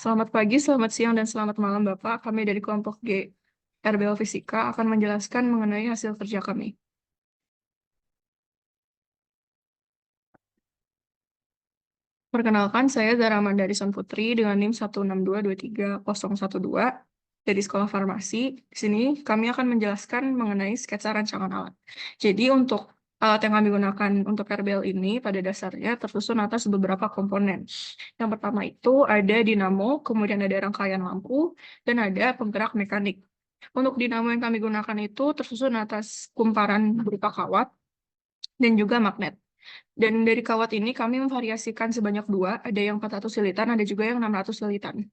Selamat pagi, selamat siang, dan selamat malam, Bapak. Kami dari kelompok G RBL Fisika akan menjelaskan mengenai hasil kerja kami. Perkenalkan, saya Zara Mandarison Putri dengan NIM 162231012 dari Sekolah Farmasi. Di sini kami akan menjelaskan mengenai sketsa rancangan alat. Jadi untuk alat yang kami gunakan untuk RBL ini pada dasarnya tersusun atas beberapa komponen. Yang pertama itu ada dinamo, kemudian ada rangkaian lampu, dan ada penggerak mekanik. Untuk dinamo yang kami gunakan itu tersusun atas kumparan berupa kawat dan juga magnet. Dan dari kawat ini kami memvariasikan sebanyak dua, ada yang 400 lilitan, ada juga yang 600 lilitan.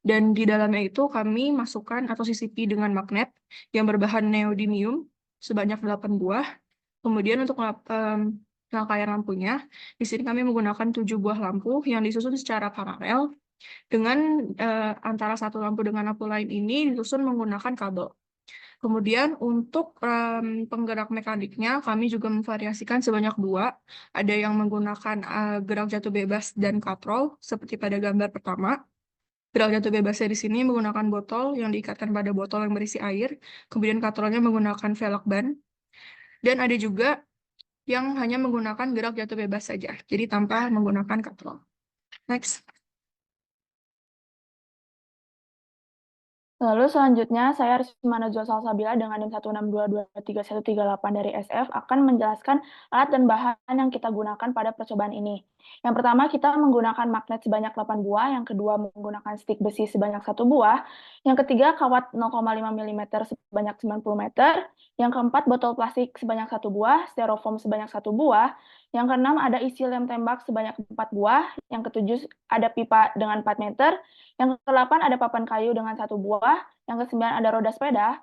Dan di dalamnya itu kami masukkan atau sisipi dengan magnet yang berbahan neodymium sebanyak 8 buah. Kemudian untuk rangkaian lampunya, di sini kami menggunakan 7 buah lampu yang disusun secara paralel dengan antara satu lampu dengan lampu lain ini disusun menggunakan kabel. Kemudian untuk penggerak mekaniknya, kami juga memvariasikan sebanyak dua. Ada yang menggunakan gerak jatuh bebas dan katrol, seperti pada gambar pertama. Gerak jatuh bebasnya di sini menggunakan botol yang diikatkan pada botol yang berisi air. Kemudian katrolnya menggunakan velg ban. Dan ada juga yang hanya menggunakan gerak jatuh bebas saja, jadi tanpa menggunakan katrol. Next. Lalu selanjutnya, saya Risma Najwa Salsabila dengan NIM 162231138 dari SF akan menjelaskan alat dan bahan yang kita gunakan pada percobaan ini. Yang pertama, kita menggunakan magnet sebanyak 8 buah, yang kedua menggunakan stik besi sebanyak 1 buah, yang ketiga kawat 0,5 mm sebanyak 90 meter, yang keempat botol plastik sebanyak 1 buah, styrofoam sebanyak 1 buah, yang keenam ada isi lem tembak sebanyak 4 buah, yang ketujuh ada pipa dengan 4 meter, yang ke-8 ada papan kayu dengan 1 buah, yang ke-9 ada roda sepeda,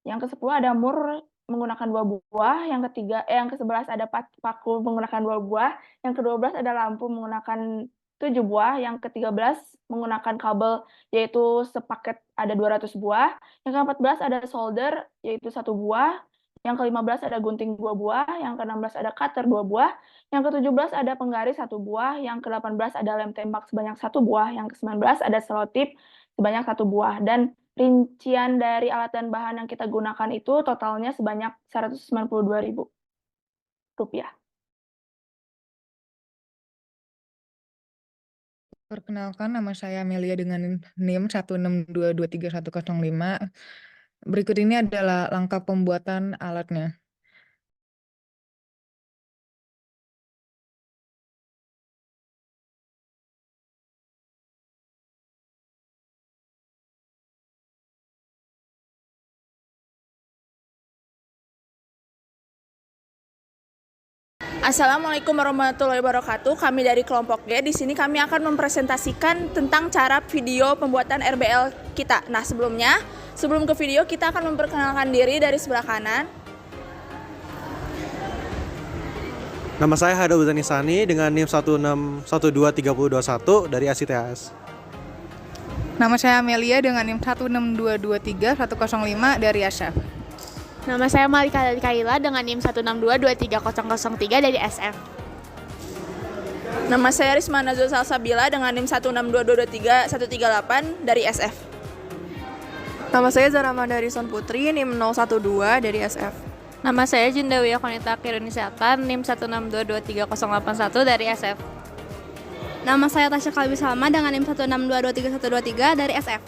yang ke-10 ada mur menggunakan 2 buah, yang ke-11 ada paku menggunakan 2 buah, yang ke-12 ada lampu menggunakan 7 buah, yang ke-13 menggunakan kabel yaitu sepaket ada 200 buah, yang ke-14 ada solder yaitu 1 buah, yang ke-15 ada gunting 2 buah, yang ke-16 ada cutter 2 buah, yang ke-17 ada penggaris 1 buah, yang ke-18 ada lem tembak sebanyak 1 buah, yang ke-19 ada selotip sebanyak 1 buah. Dan rincian dari alat dan bahan yang kita gunakan itu totalnya sebanyak Rp192.000. Perkenalkan, nama saya Amelia dengan NIM 162231005. Berikut ini adalah langkah pembuatan alatnya. Assalamualaikum warahmatullahi wabarakatuh. Kami dari kelompok G. Di sini kami akan mempresentasikan tentang cara video pembuatan RBL kita. Nah, sebelum ke video kita akan memperkenalkan diri dari sebelah kanan. Nama saya Hada Uzanisani dengan NIM 1612321 dari ASITHS. Nama saya Amelia dengan NIM 162231005 dari ASYAF. Nama saya Malika Kaila dengan NIM 162230003 dari SF. Nama saya Risma Najwa Salsabila dengan NIM 162231138 dari SF. Nama saya Zara Mandarison Putri, NIM 012 dari SF. Nama saya Jinda Wiyakonita Kirunisyatan, NIM 162230081 dari SF. Nama saya Tasya Kalbi Salma dengan NIM 162231123 dari SF.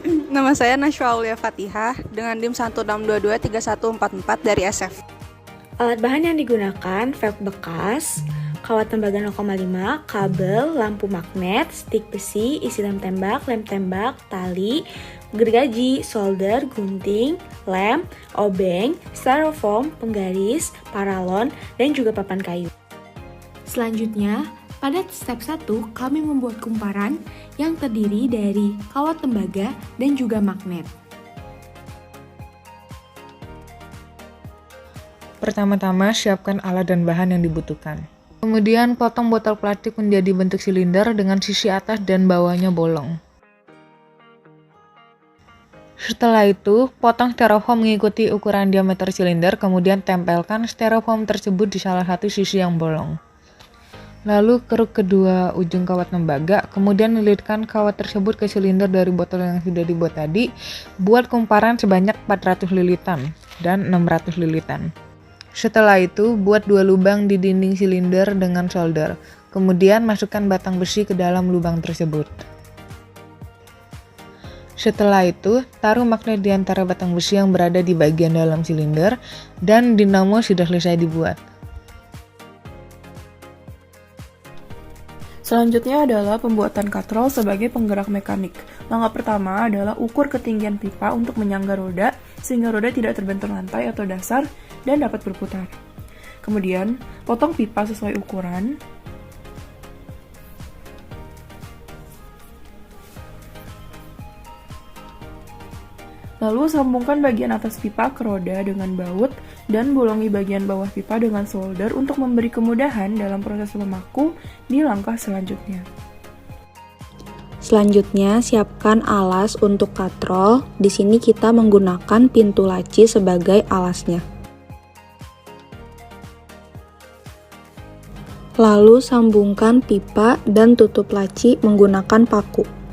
Nama saya Nashwa Aulia Fatihah dengan NIM 162231144 dari SF. Alat bahan yang digunakan velg bekas, kawat tembaga 0,5, kabel, lampu magnet, stik besi, isi lem tembak, tali, gergaji, solder, gunting, lem, obeng, styrofoam, penggaris, paralon, dan juga papan kayu. Selanjutnya, pada step 1 kami membuat kumparan yang terdiri dari kawat tembaga dan juga magnet. Pertama-tama, siapkan alat dan bahan yang dibutuhkan. Kemudian, potong botol plastik menjadi bentuk silinder dengan sisi atas dan bawahnya bolong. Setelah itu, potong styrofoam mengikuti ukuran diameter silinder, kemudian tempelkan styrofoam tersebut di salah satu sisi yang bolong. Lalu keruk kedua ujung kawat tembaga, kemudian lilitkan kawat tersebut ke silinder dari botol yang sudah dibuat tadi. Buat kumparan sebanyak 400 lilitan dan 600 lilitan. Setelah itu, buat 2 lubang di dinding silinder dengan solder. Kemudian masukkan batang besi ke dalam lubang tersebut. Setelah itu, taruh magnet di antara batang besi yang berada di bagian dalam silinder dan dinamo sudah selesai dibuat. Selanjutnya adalah pembuatan katrol sebagai penggerak mekanik. Langkah pertama adalah ukur ketinggian pipa untuk menyangga roda, sehingga roda tidak terbentur lantai atau dasar dan dapat berputar. Kemudian, potong pipa sesuai ukuran. Lalu sambungkan bagian atas pipa ke roda dengan baut dan bolongi bagian bawah pipa dengan solder untuk memberi kemudahan dalam proses memaku di langkah selanjutnya. Selanjutnya, siapkan alas untuk katrol. Di sini kita menggunakan pintu laci sebagai alasnya. Lalu sambungkan pipa dan tutup laci menggunakan paku.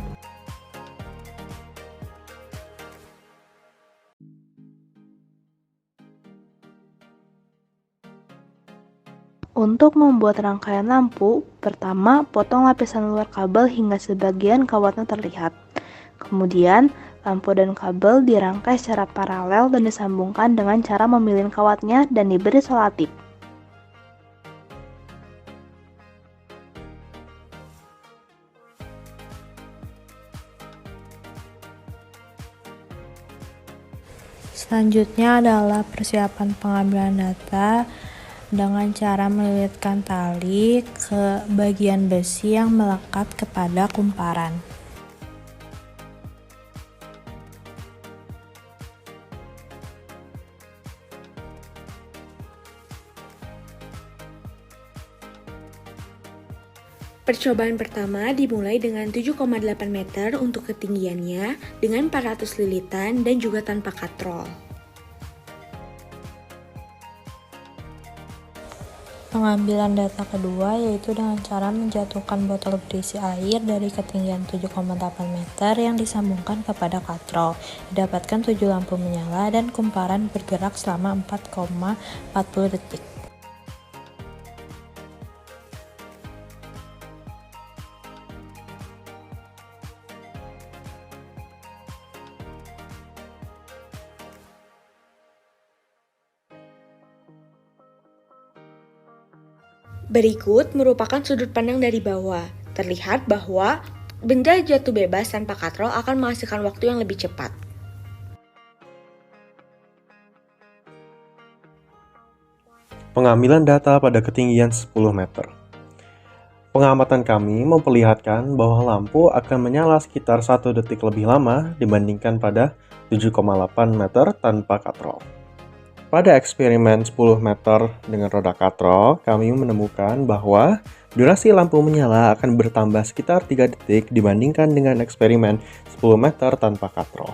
Untuk membuat rangkaian lampu, pertama potong lapisan luar kabel hingga sebagian kawatnya terlihat. Kemudian, lampu dan kabel dirangkai secara paralel dan disambungkan dengan cara memilin kawatnya dan diberi selotip. Selanjutnya adalah persiapan pengambilan data dengan cara melilitkan tali ke bagian besi yang melekat kepada kumparan. Percobaan pertama dimulai dengan 7,8 meter untuk ketinggiannya dengan 400 lilitan dan juga tanpa katrol. Pengambilan data kedua yaitu dengan cara menjatuhkan botol berisi air dari ketinggian 7,8 meter yang disambungkan kepada katrol. Didapatkan 7 lampu menyala dan kumparan bergerak selama 4,40 detik. Berikut merupakan sudut pandang dari bawah. Terlihat bahwa benda jatuh bebas tanpa katrol akan menghasilkan waktu yang lebih cepat. Pengambilan data pada ketinggian 10 meter. Pengamatan kami memperlihatkan bahwa lampu akan menyala sekitar 1 detik lebih lama dibandingkan pada 7,8 meter tanpa katrol. Pada eksperimen 10 meter dengan roda katrol, kami menemukan bahwa durasi lampu menyala akan bertambah sekitar 3 detik dibandingkan dengan eksperimen 10 meter tanpa katrol.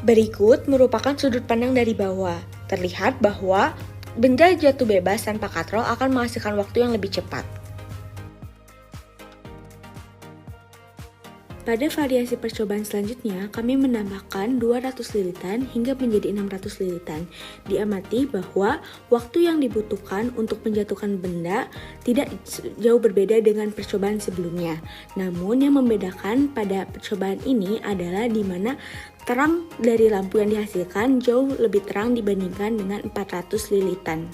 Berikut merupakan sudut pandang dari bawah. Terlihat bahwa benda jatuh bebas tanpa katrol akan menghasilkan waktu yang lebih cepat. Pada variasi percobaan selanjutnya, kami menambahkan 200 lilitan hingga menjadi 600 lilitan. Diamati bahwa waktu yang dibutuhkan untuk menjatuhkan benda tidak jauh berbeda dengan percobaan sebelumnya. Namun yang membedakan pada percobaan ini adalah di mana terang dari lampu yang dihasilkan jauh lebih terang dibandingkan dengan 400 lilitan.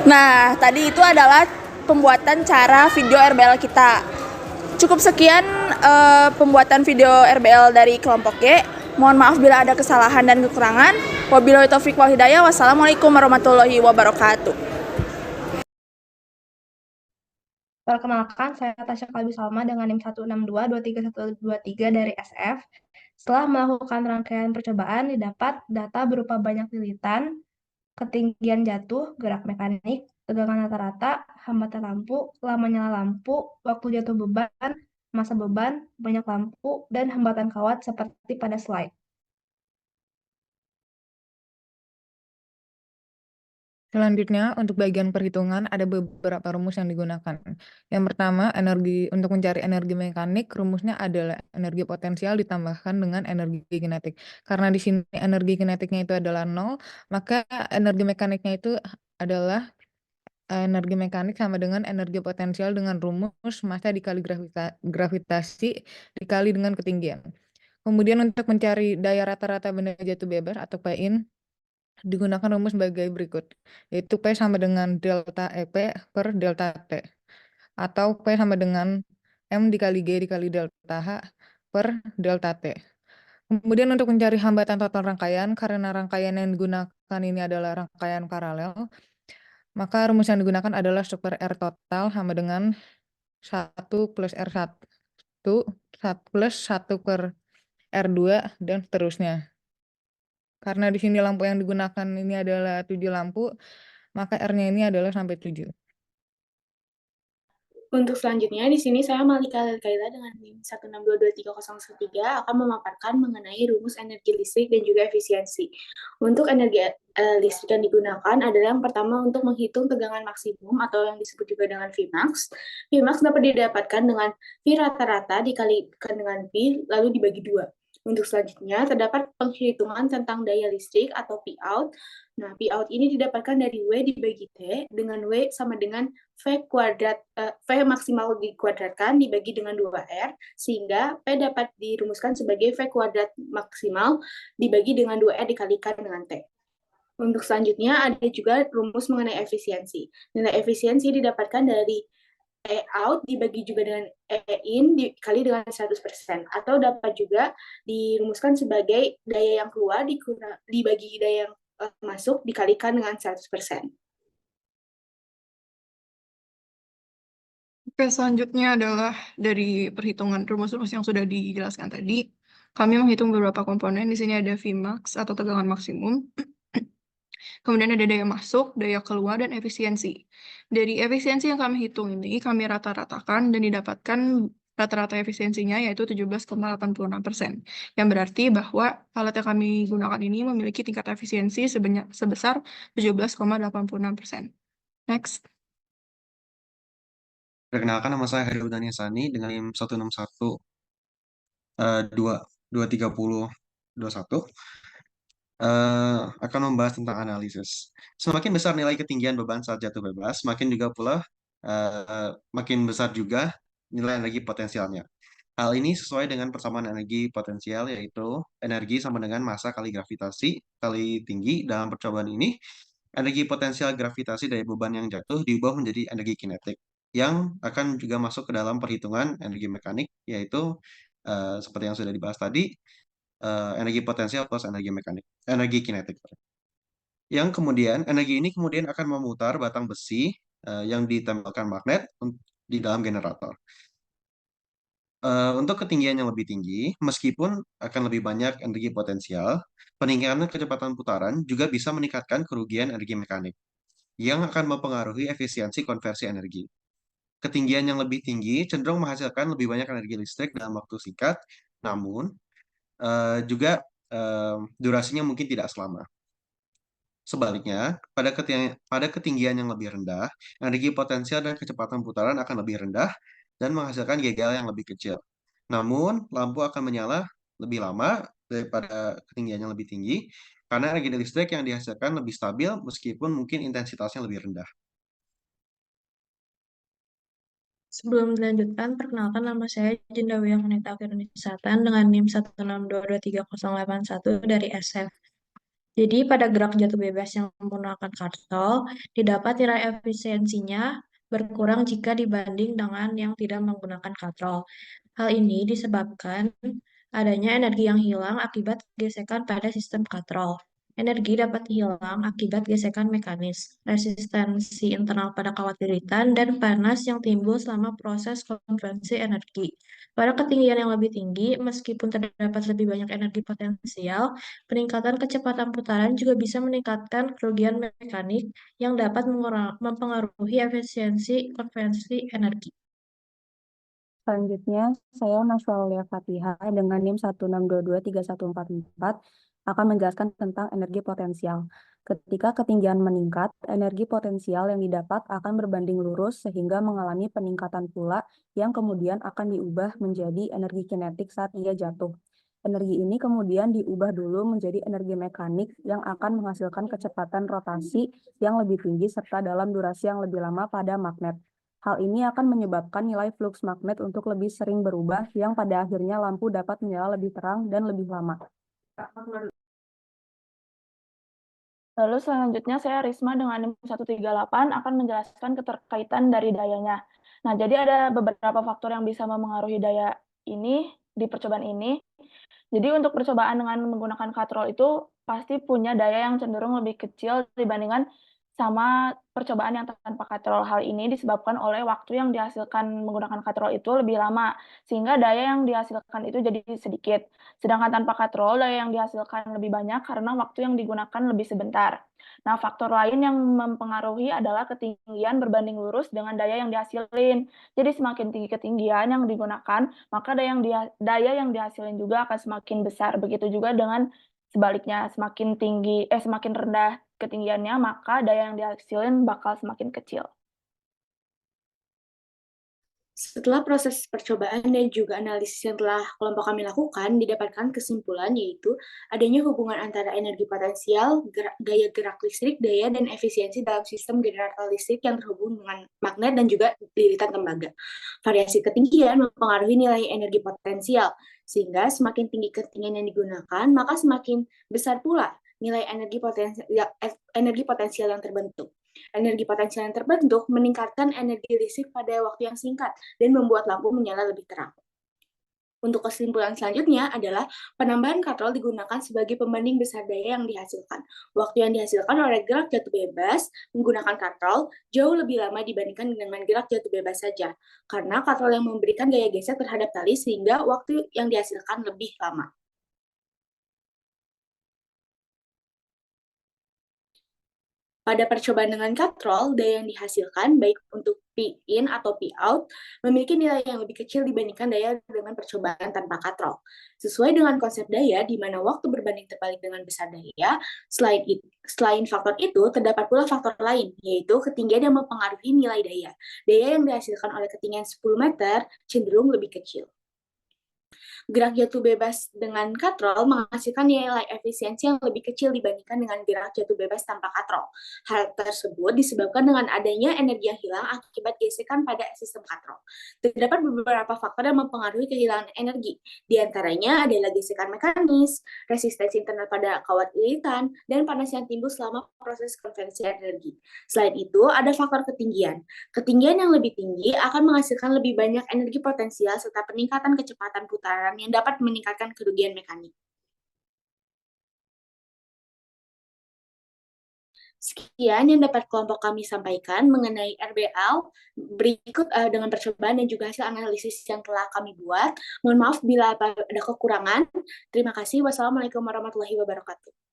Nah, tadi itu adalah pembuatan cara video RBL kita. Cukup sekian pembuatan video RBL dari kelompok G. Mohon maaf bila ada kesalahan dan kekurangan. Wabillahi taufiq wal hidayah. Wassalamualaikum warahmatullahi wabarakatuh. Perkenalkan, saya Tasya Kalbi Salma dengan NIM 162-23123 dari SF. Setelah melakukan rangkaian percobaan, didapat data berupa banyak lilitan, ketinggian jatuh, gerak mekanik, tegangan rata-rata, hambatan lampu, lama nyala lampu, waktu jatuh beban, masa beban, banyak lampu, dan hambatan kawat seperti pada slide. Selanjutnya, untuk bagian perhitungan ada beberapa rumus yang digunakan. Yang pertama, untuk mencari energi mekanik, rumusnya adalah energi potensial ditambahkan dengan energi kinetik. Karena di sini energi kinetiknya itu adalah 0, maka energi mekaniknya itu adalah energi mekanik sama dengan energi potensial dengan rumus massa dikali gravitasi dikali dengan ketinggian. Kemudian untuk mencari daya rata-rata benda jatuh bebas atau P-in, digunakan rumus sebagai berikut, yaitu P sama dengan delta EP per delta T, atau P sama dengan M dikali G dikali delta H per delta T. Kemudian untuk mencari hambatan total rangkaian, karena rangkaian yang digunakan ini adalah rangkaian paralel, maka rumus yang digunakan adalah super R total sama dengan 1 plus R1, 1 plus 1 per R2, dan seterusnya. Karena di sini lampu yang digunakan ini adalah 7 lampu, maka R-nya ini adalah sampai 7. Untuk selanjutnya, di sini saya Malika Kaila dengan NIM 162230113 akan memaparkan mengenai rumus energi listrik dan juga efisiensi. Untuk energi listrik yang digunakan adalah yang pertama untuk menghitung tegangan maksimum atau yang disebut juga dengan Vmax. Vmax dapat didapatkan dengan V rata-rata dikalikan dengan V lalu dibagi 2. Untuk selanjutnya, terdapat penghitungan tentang daya listrik atau Pout. Nah, Pout ini didapatkan dari W dibagi T, dengan W sama dengan V maksimal dikuadratkan dibagi dengan 2R, sehingga P dapat dirumuskan sebagai V kuadrat maksimal dibagi dengan 2R dikalikan dengan T. Untuk selanjutnya, ada juga rumus mengenai efisiensi. Nilai efisiensi didapatkan dari E out dibagi juga dengan E in dikali dengan 100%, atau dapat juga dirumuskan sebagai daya yang keluar dibagi daya yang masuk dikalikan dengan 100%. Oke, selanjutnya adalah dari perhitungan rumus-rumus yang sudah dijelaskan tadi. Kami menghitung beberapa komponen. Di sini ada Vmax atau tegangan maksimum. Kemudian ada daya masuk, daya keluar, dan efisiensi. Dari efisiensi yang kami hitung ini, kami rata-ratakan dan didapatkan rata-rata efisiensinya yaitu 17,86%. Yang berarti bahwa alat yang kami gunakan ini memiliki tingkat efisiensi sebesar 17,86%. Next. Perkenalkan, nama saya Heri Udani Sani dengan NIM 161-230-21. Akan membahas tentang analisis. Semakin besar nilai ketinggian beban saat jatuh bebas, makin besar juga nilai energi potensialnya. Hal ini sesuai dengan persamaan energi potensial, yaitu energi sama dengan massa kali gravitasi kali tinggi. Dalam percobaan ini, energi potensial gravitasi dari beban yang jatuh diubah menjadi energi kinetik, yang akan juga masuk ke dalam perhitungan energi mekanik, yaitu seperti yang sudah dibahas tadi, energi potensial plus energi kinetik. Yang kemudian, energi ini kemudian akan memutar batang besi yang ditempelkan magnet di dalam generator. Untuk ketinggian yang lebih tinggi, meskipun akan lebih banyak energi potensial, peningkatan kecepatan putaran juga bisa meningkatkan kerugian energi mekanik, yang akan mempengaruhi efisiensi konversi energi. Ketinggian yang lebih tinggi cenderung menghasilkan lebih banyak energi listrik dalam waktu singkat, namun juga durasinya mungkin tidak selama. Sebaliknya, pada ketinggian yang lebih rendah, energi potensial dan kecepatan putaran akan lebih rendah dan menghasilkan gagal yang lebih kecil. Namun, lampu akan menyala lebih lama daripada ketinggian yang lebih tinggi, karena energi listrik yang dihasilkan lebih stabil meskipun mungkin intensitasnya lebih rendah. Sebelum dilanjutkan, perkenalkan nama saya Jendawi Yangunita Kiruni Selatan dengan NIM 1622301 dari SF. Jadi pada gerak jatuh bebas yang menggunakan katrol, didapat nilai efisiensinya berkurang jika dibanding dengan yang tidak menggunakan katrol. Hal ini disebabkan adanya energi yang hilang akibat gesekan pada sistem katrol. Energi dapat hilang akibat gesekan mekanis, resistensi internal pada kawat lilitan, dan panas yang timbul selama proses konversi energi. Pada ketinggian yang lebih tinggi, meskipun terdapat lebih banyak energi potensial, peningkatan kecepatan putaran juga bisa meningkatkan kerugian mekanik yang dapat mempengaruhi efisiensi konversi energi. Selanjutnya, saya Nashwalia Fatihah dengan NIM 162231444 akan menjelaskan tentang energi potensial. Ketika ketinggian meningkat, energi potensial yang didapat akan berbanding lurus sehingga mengalami peningkatan pula yang kemudian akan diubah menjadi energi kinetik saat ia jatuh. Energi ini kemudian diubah dulu menjadi energi mekanik yang akan menghasilkan kecepatan rotasi yang lebih tinggi serta dalam durasi yang lebih lama pada magnet. Hal ini akan menyebabkan nilai fluks magnet untuk lebih sering berubah yang pada akhirnya lampu dapat menyala lebih terang dan lebih lama. Lalu selanjutnya saya Risma dengan NIM 138 akan menjelaskan keterkaitan dari dayanya. Nah, jadi ada beberapa faktor yang bisa memengaruhi daya ini di percobaan ini. Jadi untuk percobaan dengan menggunakan katrol itu pasti punya daya yang cenderung lebih kecil dibandingkan sama percobaan yang tanpa katrol. Hal ini disebabkan oleh waktu yang dihasilkan menggunakan katrol itu lebih lama, sehingga daya yang dihasilkan itu jadi sedikit. Sedangkan tanpa katrol, daya yang dihasilkan lebih banyak karena waktu yang digunakan lebih sebentar. Nah, faktor lain yang mempengaruhi adalah ketinggian berbanding lurus dengan daya yang dihasilin. Jadi semakin tinggi ketinggian yang digunakan, maka daya yang dihasilin juga akan semakin besar. Begitu juga dengan sebaliknya, semakin rendah ketinggiannya, maka daya yang dihasilin bakal semakin kecil. Setelah proses percobaan dan juga analisis yang telah kelompok kami lakukan, didapatkan kesimpulan yaitu adanya hubungan antara energi potensial, gaya gerak listrik, daya, dan efisiensi dalam sistem generator listrik yang terhubung dengan magnet dan juga lilitan tembaga. Variasi ketinggian mempengaruhi nilai energi potensial, sehingga semakin tinggi ketinggian yang digunakan, maka semakin besar pula nilai energi potensial yang terbentuk. Energi potensial yang terbentuk meningkatkan energi listrik pada waktu yang singkat dan membuat lampu menyala lebih terang. Untuk kesimpulan selanjutnya adalah penambahan katrol digunakan sebagai pembanding besar daya yang dihasilkan. Waktu yang dihasilkan oleh gerak jatuh bebas menggunakan katrol jauh lebih lama dibandingkan dengan gerak jatuh bebas saja, karena katrol yang memberikan gaya gesek terhadap tali sehingga waktu yang dihasilkan lebih lama. Pada percobaan dengan katrol, daya yang dihasilkan, baik untuk P-in atau P-out, memiliki nilai yang lebih kecil dibandingkan daya dengan percobaan tanpa katrol. Sesuai dengan konsep daya, di mana waktu berbanding terbalik dengan besar daya, selain faktor itu, terdapat pula faktor lain, yaitu ketinggian yang mempengaruhi nilai daya. Daya yang dihasilkan oleh ketinggian 10 meter cenderung lebih kecil. Gerak jatuh bebas dengan katrol menghasilkan nilai efisiensi yang lebih kecil dibandingkan dengan gerak jatuh bebas tanpa katrol. Hal tersebut disebabkan dengan adanya energi yang hilang akibat gesekan pada sistem katrol. Terdapat beberapa faktor yang mempengaruhi kehilangan energi. Di antaranya adalah gesekan mekanis, resistensi internal pada kawat lilitan, dan panas yang timbul selama proses konversi energi. Selain itu, ada faktor ketinggian. Ketinggian yang lebih tinggi akan menghasilkan lebih banyak energi potensial serta peningkatan kecepatan putaran yang dapat meningkatkan kerugian mekanik. Sekian yang dapat kelompok kami sampaikan mengenai RBL berikut dengan percobaan dan juga hasil analisis yang telah kami buat. Mohon maaf bila ada kekurangan. Terima kasih. Wassalamualaikum warahmatullahi wabarakatuh.